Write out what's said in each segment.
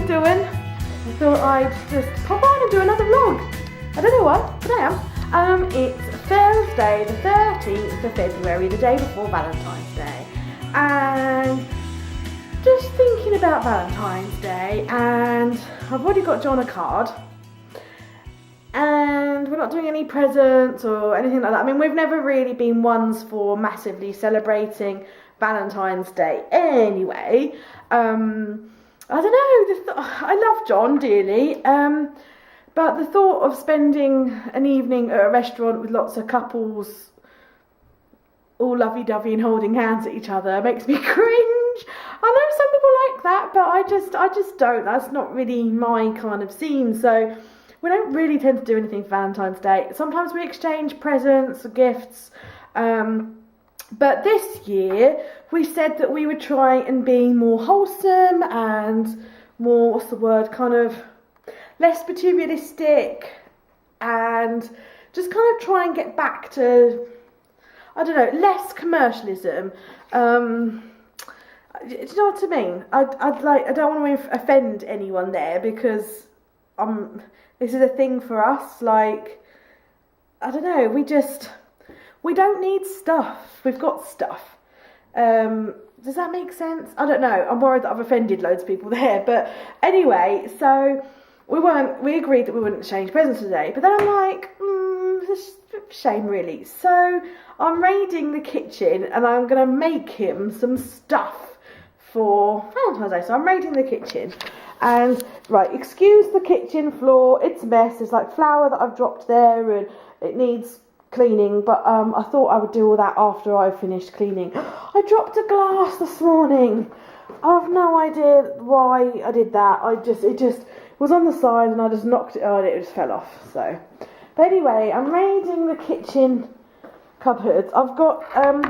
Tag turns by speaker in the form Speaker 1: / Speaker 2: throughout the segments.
Speaker 1: we doing? I thought I'd just pop on and do another vlog. I don't know why, but I am. It's Thursday the 13th of February, the day before Valentine's Day. And just thinking about Valentine's Day, and I've already got John a card. And we're not doing any presents or anything like that. I mean, we've never really been ones for massively celebrating Valentine's Day anyway. I don't know, I love John dearly, but the thought of spending an evening at a restaurant with lots of couples all lovey-dovey and holding hands at each other makes me cringe. I know some people like that, but I just don't. That's not really my kind of scene. So we don't really tend to do anything for Valentine's Day. Sometimes we exchange presents or gifts. But this year, we said that we would try and be more wholesome and more, what's the word, kind of less materialistic, and just kind of try and get back to, I don't know, less commercialism. Do you know what I mean? I don't want to offend anyone there, because this is a thing for us. Like, I don't know, we don't need stuff. We've got stuff. Does that make sense? I don't know. I'm worried that I've offended loads of people there. But anyway, so we agreed that we wouldn't exchange presents today. But then I'm like, it's a shame really. So I'm raiding the kitchen and I'm going to make him some stuff for Valentine's Day. So I'm raiding the kitchen. And, right, excuse the kitchen floor. It's a mess. There's like flour that I've dropped there and it needs cleaning, but I thought I would do all that after I finished cleaning. I dropped a glass this morning. I have no idea why I did that. It just was on the side and I just knocked it on and it just fell off. So, but anyway, I'm raiding the kitchen cupboards. I've got a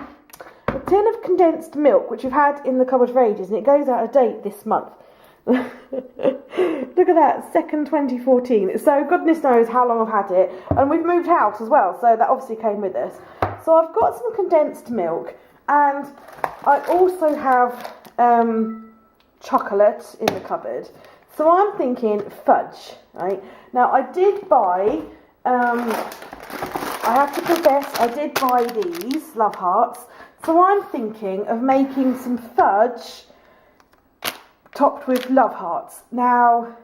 Speaker 1: tin of condensed milk, which we've had in the cupboard for ages, and it goes out of date this month. Look at that, 2nd 2014. So goodness knows how long I've had it, and we've moved house as well, so that obviously came with us. So I've got some condensed milk, and I also have chocolate in the cupboard. So I'm thinking fudge, right? Now I did buy, I have to confess, I did buy these Love Hearts. So I'm thinking of making some fudge topped with Love Hearts. Now,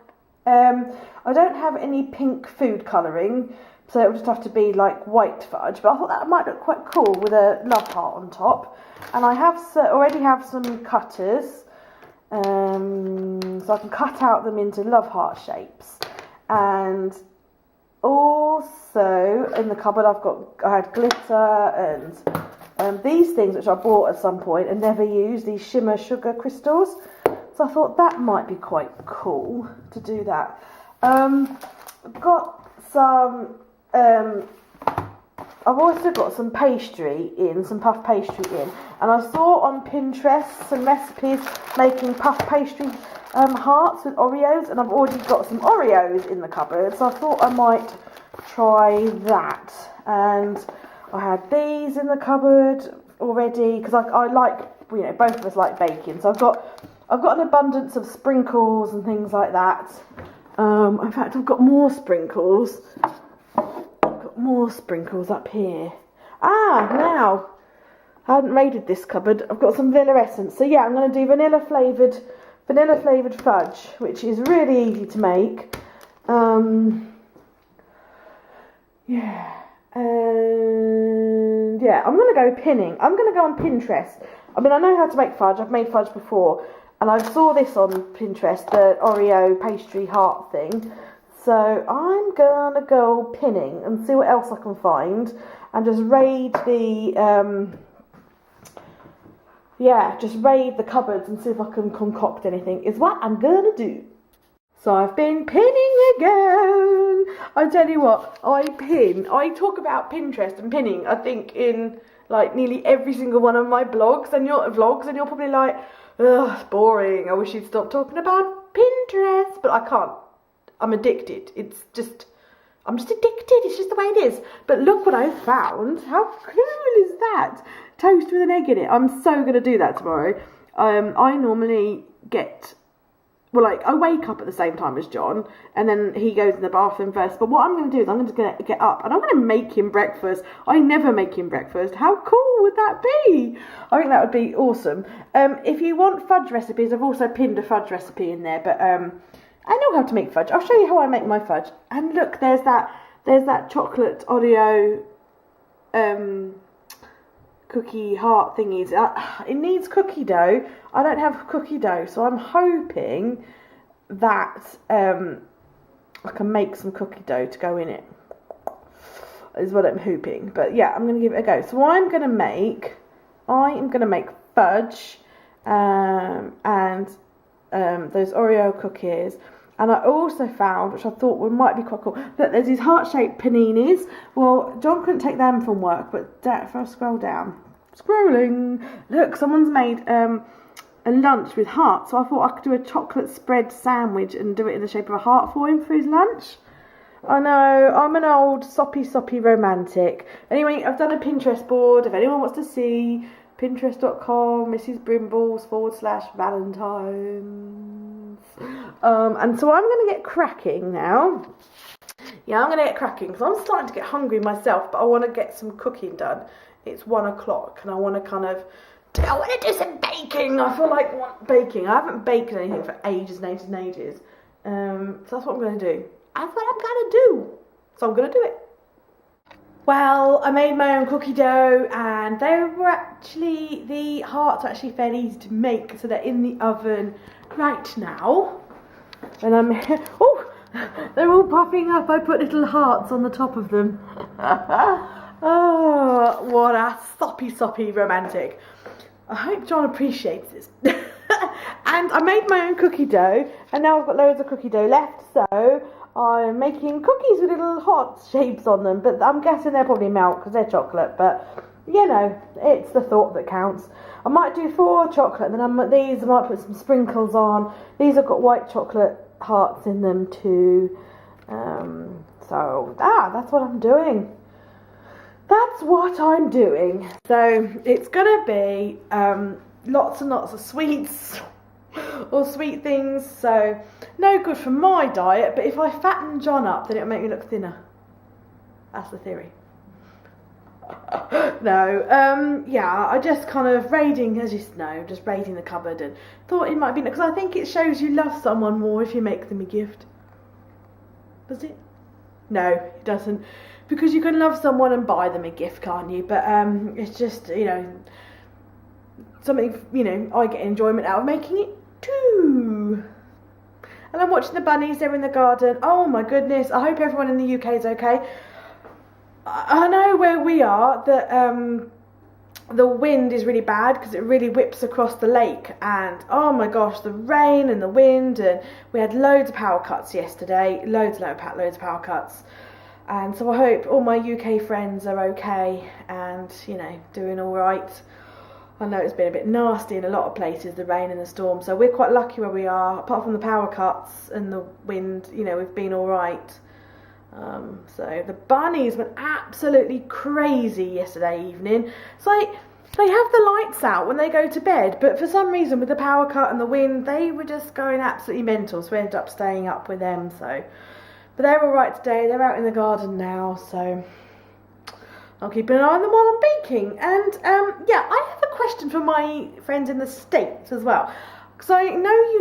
Speaker 1: I don't have any pink food colouring, so it would just have to be like white fudge, but I thought that might look quite cool with a Love Heart on top. And I have already have some cutters, so I can cut out them into Love Heart shapes. And also in the cupboard I had glitter and these things which I bought at some point and never used, these shimmer sugar crystals. So I thought that might be quite cool to do that. I've got some, I've also got some pastry in, some puff pastry in. And I saw on Pinterest some recipes making puff pastry hearts with Oreos. And I've already got some Oreos in the cupboard. So I thought I might try that. And I had these in the cupboard already, because I like, you know, both of us like baking. So I've got an abundance of sprinkles and things like that. In fact, I've got more sprinkles. I've got more sprinkles up here. Now, I hadn't raided this cupboard. I've got some vanilla essence. So yeah, I'm going to do vanilla flavoured fudge, which is really easy to make. Yeah. And yeah, I'm going to go pinning. I'm going to go on Pinterest. I mean, I know how to make fudge. I've made fudge before. And I saw this on Pinterest, the Oreo pastry heart thing. So I'm going to go pinning and see what else I can find. And just raid just raid the cupboards and see if I can concoct anything, is what I'm going to do. So I've been pinning again. I tell you what, I talk about Pinterest and pinning, I think, in like nearly every single one of my blogs and your vlogs, and you're probably like, ugh, it's boring. I wish you'd stop talking about Pinterest. But I can't. I'm addicted. I'm just addicted. It's just the way it is. But look what I found. How cool is that? Toast with an egg in it. I'm so going to do that tomorrow. I normally get well, like, I wake up at the same time as John, and then he goes in the bathroom first. But what I'm going to do is I'm just going to get up, and I'm going to make him breakfast. I never make him breakfast. How cool would that be? I think that would be awesome. If you want fudge recipes, I've also pinned a fudge recipe in there. But I know how to make fudge. I'll show you how I make my fudge. And look, there's that chocolate Oreo cookie heart thingies. It needs cookie dough. I don't have cookie dough, so I'm hoping that I can make some cookie dough to go in it, is what I'm hoping. But yeah, I'm going to give it a go. So I am going to make fudge and those Oreo cookies. And I also found, which I thought might be quite cool, that there's these heart-shaped paninis. Well, John couldn't take them from work, but if I scroll down, scrolling, look, someone's made a lunch with hearts. So I thought I could do a chocolate spread sandwich and do it in the shape of a heart for him for his lunch. I know, I'm an old soppy romantic. Anyway, I've done a Pinterest board. If anyone wants to see, pinterest.com, Mrs. Brimbles/Valentines. And so I'm going to get cracking now. Yeah, I'm going to get cracking because I'm starting to get hungry myself, but I want to get some cooking done. It's 1 o'clock and I want to I want to do some baking. I feel like I want baking. I haven't baked anything for ages and ages and ages. So that's what I'm going to do. That's what I'm going to do. So I'm going to do it. Well, I made my own cookie dough, and the hearts are actually fairly easy to make, so they're in the oven right now. And oh, they're all popping up. I put little hearts on the top of them. Oh, what a soppy romantic. I hope John appreciates this. And I made my own cookie dough, and now I've got loads of cookie dough left, so I'm making cookies with little heart shapes on them, but I'm guessing they'll probably melt because they're chocolate, but you know, it's the thought that counts. I might do 4 chocolate, and then I might put some sprinkles on. These have got white chocolate hearts in them too. So that's what I'm doing. That's what I'm doing. So it's gonna be lots and lots of sweets or sweet things. So no good for my diet, but if I fatten John up, then it'll make me look thinner. That's the theory. No, yeah, I just kind of raiding, as you know, just raiding the cupboard and thought it might be, because I think it shows you love someone more if you make them a gift. Does it? No, it doesn't. Because you can love someone and buy them a gift, can't you? But it's just, you know, something, you know, I get enjoyment out of making it too. And I'm watching the bunnies, they're in the garden. Oh my goodness, I hope everyone in the UK is okay. I know where we are that the wind is really bad because it really whips across the lake, and oh my gosh, the rain and the wind, and we had loads of power cuts yesterday, loads of power cuts. And so I hope all my UK friends are okay and, you know, doing all right. I know it's been a bit nasty in a lot of places, the rain and the storm, so we're quite lucky where we are. Apart from the power cuts and the wind, you know, we've been all right. So the bunnies went absolutely crazy yesterday evening. It's like they have the lights out when they go to bed, but for some reason with the power cut and the wind, they were just going absolutely mental, so we ended up staying up with them. So, but they're all right today. They're out in the garden now, so I'll keep an eye on them while I'm baking. And yeah, I have a question for my friends in the States as well. Because I know you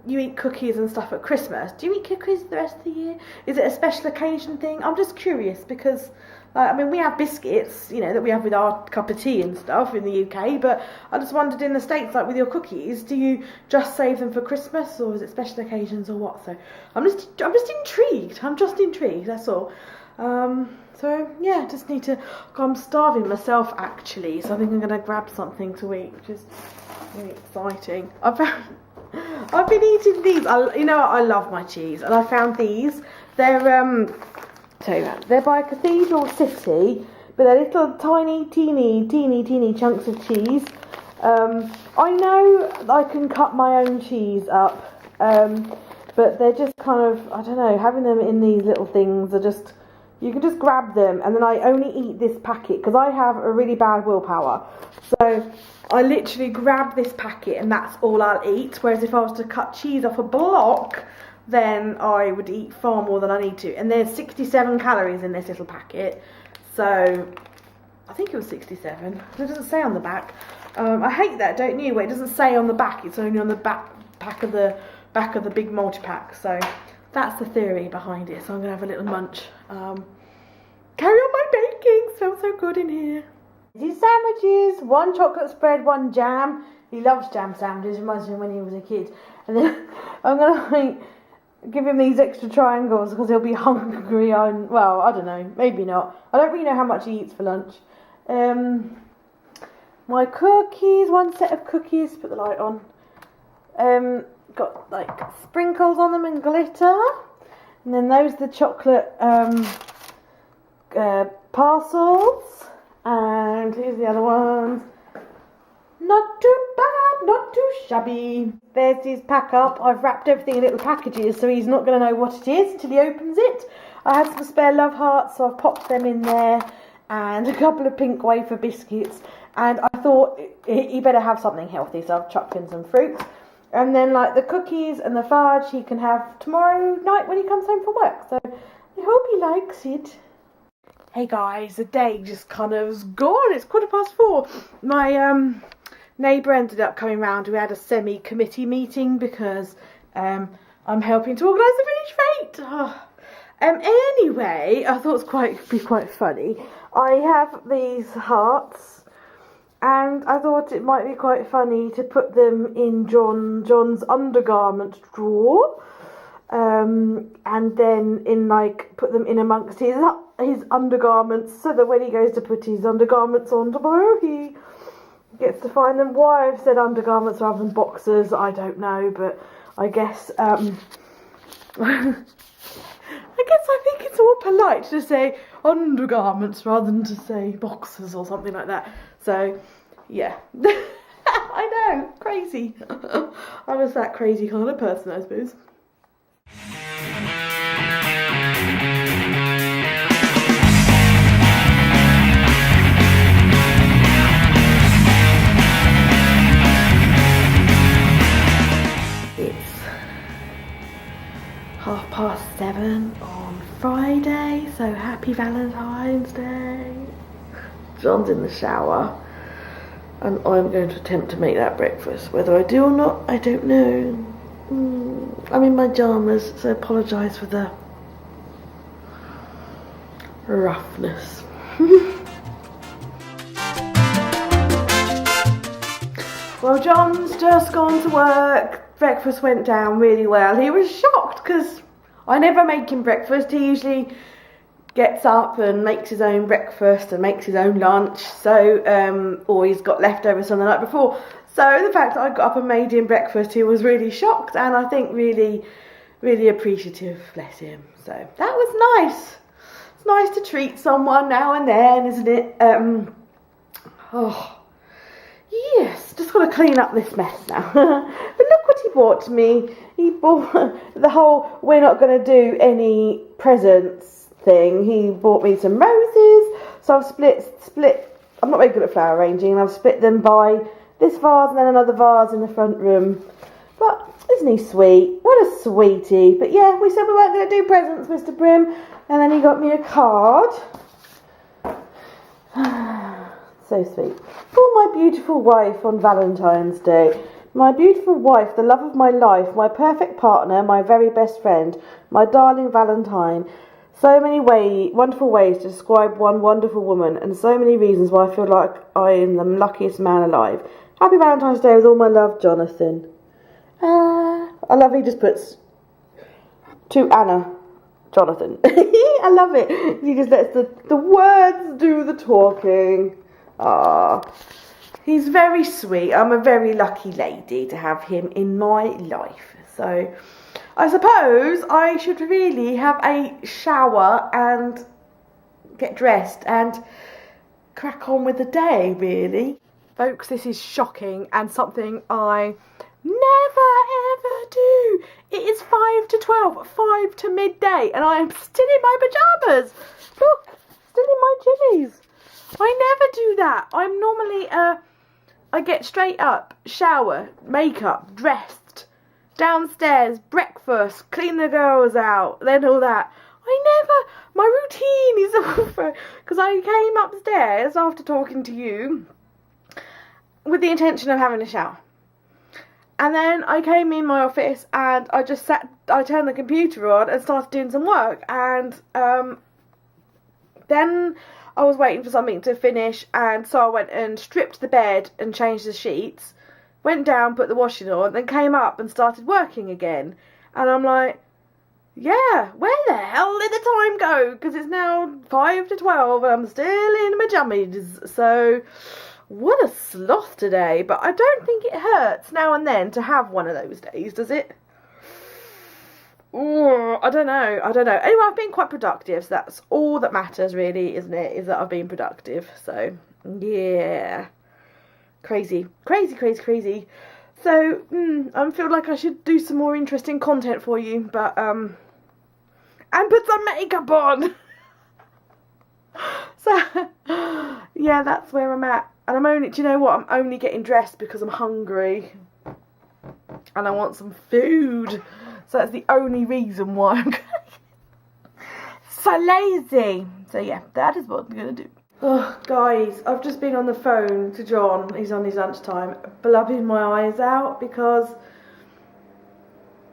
Speaker 1: you eat cookies and stuff at Christmas. Do you eat cookies the rest of the year? Is it a special occasion thing? I'm just curious because, I mean, we have biscuits, you know, that we have with our cup of tea and stuff in the UK. But I just wondered in the States, like with your cookies, do you just save them for Christmas, or is it special occasions, or what? So I'm just intrigued. I'm just intrigued. That's all. So yeah, just need to. I'm starving myself actually, so I think I'm gonna grab something to eat, which is really exciting. I've been eating these. You know, I love my cheese, and I found these. They're they're by Cathedral City, but they're little tiny, teeny chunks of cheese. I know I can cut my own cheese up, but they're just kind of, I don't know, having them in these little things are just. you can just grab them, and then I only eat this packet because I have a really bad willpower. So I literally grab this packet and that's all I'll eat. Whereas if I was to cut cheese off a block, then I would eat far more than I need to. And there's 67 calories in this little packet. So I think it was 67. It doesn't say on the back. I hate that, don't you? Where it doesn't say on the back. It's only on the back of the big multi-pack. So that's the theory behind it. So I'm gonna have a little munch. Carry on my baking. Smells so good in here. These sandwiches, 1 chocolate spread, 1 jam. He loves jam sandwiches, reminds me of when he was a kid. And then I'm gonna like give him these extra triangles because he'll be hungry on, well, I don't know, maybe not. I don't really know how much he eats for lunch. My cookies, 1 set of cookies, put the light on. Got like sprinkles on them and glitter. And then those are the chocolate parcels. And here's the other ones. Not too bad, not too shabby. There's his pack up. I've wrapped everything in little packages so he's not going to know what it is until he opens it. I had some spare love hearts, so I've popped them in there. And a couple of pink wafer biscuits. And I thought he better have something healthy, so I've chucked in some fruits. And then like the cookies and the fudge he can have tomorrow night when he comes home from work. So I hope he likes it. Hey guys, the day just kind of gone. It's 4:15. My neighbour ended up coming round. We had a semi-committee meeting because I'm helping to organise the village fete. Oh. Anyway, I thought it'd be quite funny. I have these hearts, and I thought it might be quite funny to put them in John's undergarment drawer. And then put them in amongst his undergarments, so that when he goes to put his undergarments on tomorrow, he gets to find them. Why I've said undergarments rather than boxers, I don't know, but I guess I think it's more polite to say undergarments rather than to say boxers or something like that. So yeah. I know, crazy. I was that crazy kind of person, I suppose. It's 7:30 on Friday, so happy Valentine's Day. John's in the shower and I'm going to attempt to make that breakfast. Whether I do or not, I don't know. I'm in my pyjamas, so I apologise for the roughness. Well, John's just gone to work. Breakfast went down really well. He was shocked because I never make him breakfast. He usually gets up and makes his own breakfast and makes his own lunch. So, or he's got leftovers from the night before. So the fact that I got up and made him breakfast, he was really shocked and I think really, really appreciative, bless him. So that was nice. It's nice to treat someone now and then, isn't it? Oh, yes, just got to clean up this mess now. But look what he bought me. He bought the whole we're not going to do any presents thing. He bought me some roses. So I've split, I'm not very good at flower arranging, and I've split them by this vase and then another vase in the front room. But isn't he sweet? What a sweetie. But yeah, we said we weren't going to do presents, Mr. Brim. And then he got me a card. So sweet. For my beautiful wife on Valentine's Day. My beautiful wife, the love of my life, my perfect partner, my very best friend, my darling Valentine. So many wonderful ways to describe one wonderful woman, and so many reasons why I feel like I am the luckiest man alive. Happy Valentine's Day with all my love, Jonathan. I love he just puts to Anna, Jonathan. I love it. He just lets the words do the talking. He's very sweet. I'm a very lucky lady to have him in my life. So I suppose I should really have a shower and get dressed and crack on with the day, really. Folks, this is shocking and something I Never ever do. It is 5 to 12, 5 to midday, and I am still in my pyjamas. Look, still in my jimmies. I never do that. I'm normally I get straight up, shower, makeup, dressed, downstairs, breakfast, clean the girls out, then all that. My routine is over, because I came upstairs after talking to you with the intention of having a shower. And then I came in my office and I turned the computer on and started doing some work. And then I was waiting for something to finish, and so I went and stripped the bed and changed the sheets, went down, put the washing on, then came up and started working again. And I'm like, yeah, where the hell did the time go? Because it's now 5 to 12 and I'm still in my jammies. So, what a sloth today. But I don't think it hurts now and then to have one of those days, does it? Ooh, I don't know. Anyway, I've been quite productive, so that's all that matters really, isn't it? Is that I've been productive. So, yeah. Crazy. So, I feel like I should do some more interesting content for you, but, and put some makeup on. So, yeah, that's where I'm at. And do you know what? I'm only getting dressed because I'm hungry. And I want some food. So that's the only reason why I'm so lazy. So yeah, that is what I'm going to do. Oh, guys, I've just been on the phone to John. He's on his lunchtime, blubbing my eyes out because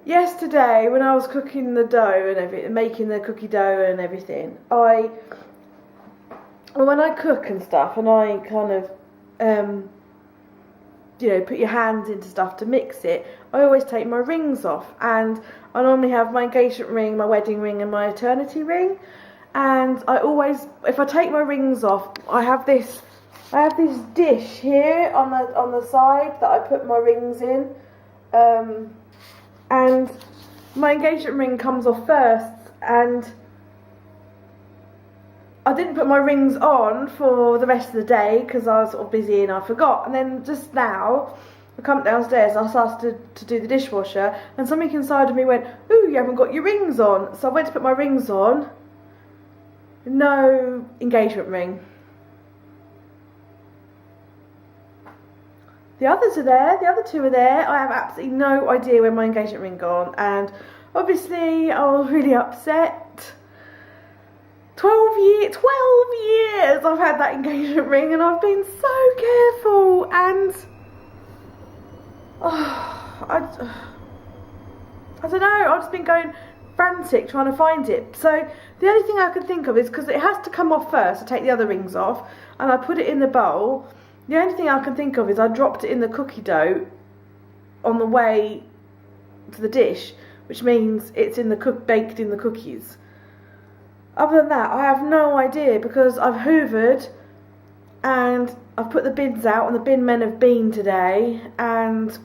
Speaker 1: yesterday when I was cooking the dough and everything, making the cookie dough and everything, when I cook and stuff and I kind of, put your hands into stuff to mix it, I always take my rings off, and I normally have my engagement ring, my wedding ring and my eternity ring. And I always, if I take my rings off, I have this dish here on the side that I put my rings in, and my engagement ring comes off first, and I didn't put my rings on for the rest of the day because I was sort of busy and I forgot. And then just now, I come downstairs and I started to do the dishwasher, and something inside of me went, "Ooh, you haven't got your rings on." So I went to put my rings on. No engagement ring. The others are there, the other two are there. I have absolutely no idea where my engagement ring gone, and obviously I was really upset. 12 years I've had that engagement ring, and I've been so careful, and I don't know, I've just been going frantic trying to find it. So the only thing I could think of is, because it has to come off first, I take the other rings off and I put it in the bowl. The only thing I can think of is I dropped it in the cookie dough on the way to the dish, which means it's baked in the cookies. Other than that, I have no idea, because I've hoovered and I've put the bins out, and the bin men have been today, and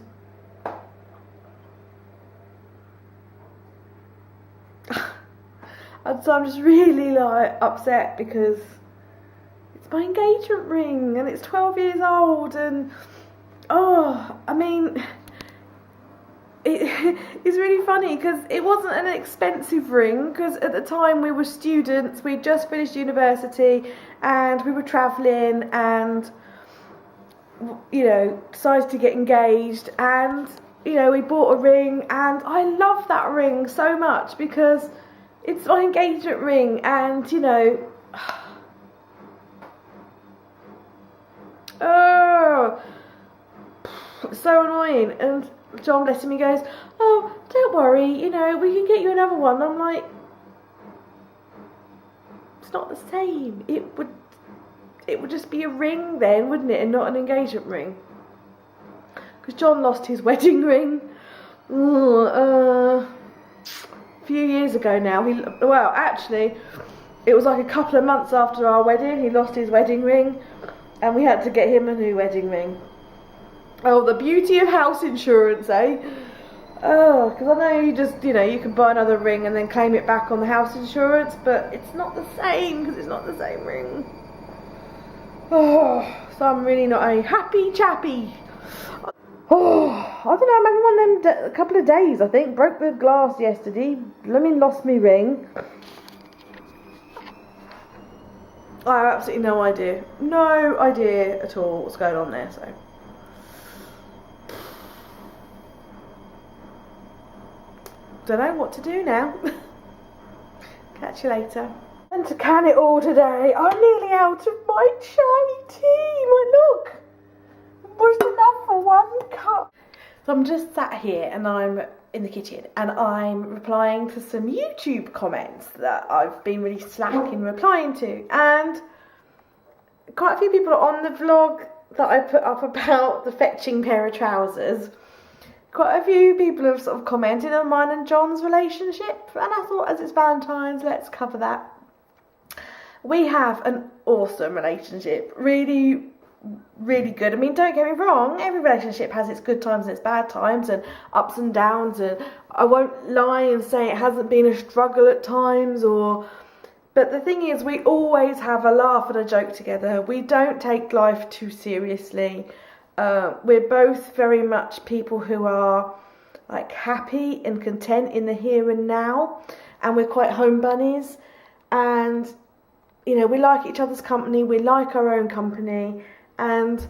Speaker 1: so I'm just really upset because it's my engagement ring and it's 12 years old, and it's really funny because it wasn't an expensive ring, because at the time we were students, we'd just finished university and we were travelling, and decided to get engaged, and we bought a ring, and I love that ring so much because it's my engagement ring, and oh, it's so annoying. And John, blessing me, goes, "Oh, don't worry, we can get you another one." I'm like, it's not the same. It would just be a ring then, wouldn't it, and not an engagement ring? Because John lost his wedding ring a few years ago now. Actually, it was like a couple of months after our wedding, he lost his wedding ring, and we had to get him a new wedding ring. Oh, the beauty of house insurance, eh? Oh, because I know you just, you can buy another ring and then claim it back on the house insurance, but it's not the same, because it's not the same ring. Oh, so I'm really not a happy chappy. Oh, don't know, I'm having one of them a couple of days, I think. Broke the glass yesterday. Lost me ring. I have absolutely no idea. No idea at all what's going on there, so. Don't know what to do now. Catch you later. And to can it all today, I'm nearly out of my chai tea. Look, was enough for one cup. So I'm just sat here and I'm in the kitchen and I'm replying to some YouTube comments that I've been really slack in replying to, and quite a few people are on the vlog that I put up about the fetching pair of trousers. Quite a few people have sort of commented on mine and John's relationship, and I thought, as it's Valentine's, let's cover that. We have an awesome relationship, really, really good. I mean, don't get me wrong, every relationship has its good times and its bad times and ups and downs, and I won't lie and say it hasn't been a struggle at times, but the thing is, we always have a laugh and a joke together. We don't take life too seriously. We're both very much people who are like happy and content in the here and now, and we're quite home bunnies, and you know, we like each other's company, we like our own company. And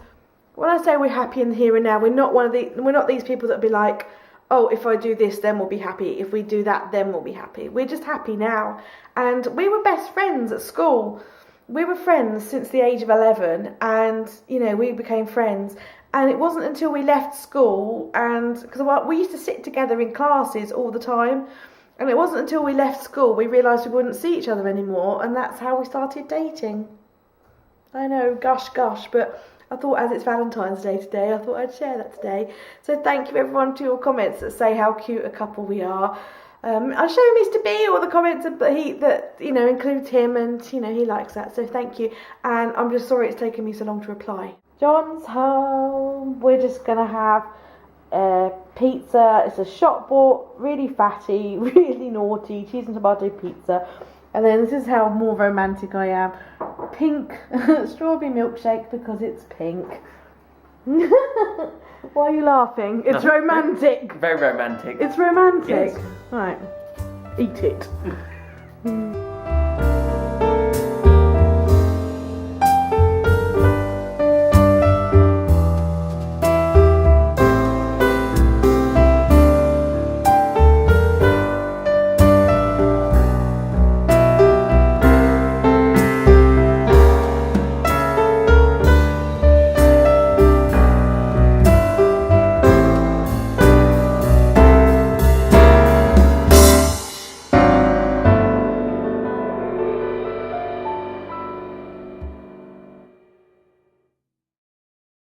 Speaker 1: when I say we're happy in the here and now, we're not these people that be like, oh, if I do this then we'll be happy, if we do that then we'll be happy. We're just happy now. And we were best friends at school. We were friends since the age of 11, and you know, we became friends. And it wasn't until we left school, and because we used to sit together in classes all the time, and it wasn't until we left school we realised we wouldn't see each other anymore, and that's how we started dating. I know, gosh, but I thought, as it's Valentine's Day today, I thought I'd share that today. So thank you everyone to your comments that say how cute a couple we are. I show Mr. B all the comments that you know includes him, and you know he likes that. So thank you, and I'm just sorry it's taken me so long to reply. John's home. We're just gonna have pizza. It's a shop bought, really fatty, really naughty cheese and tomato pizza. And then this is how more romantic I am. Pink strawberry milkshake because it's pink. Why are you laughing? It's romantic.
Speaker 2: Very romantic.
Speaker 1: It's romantic.
Speaker 2: Yes.
Speaker 1: Right. Eat it.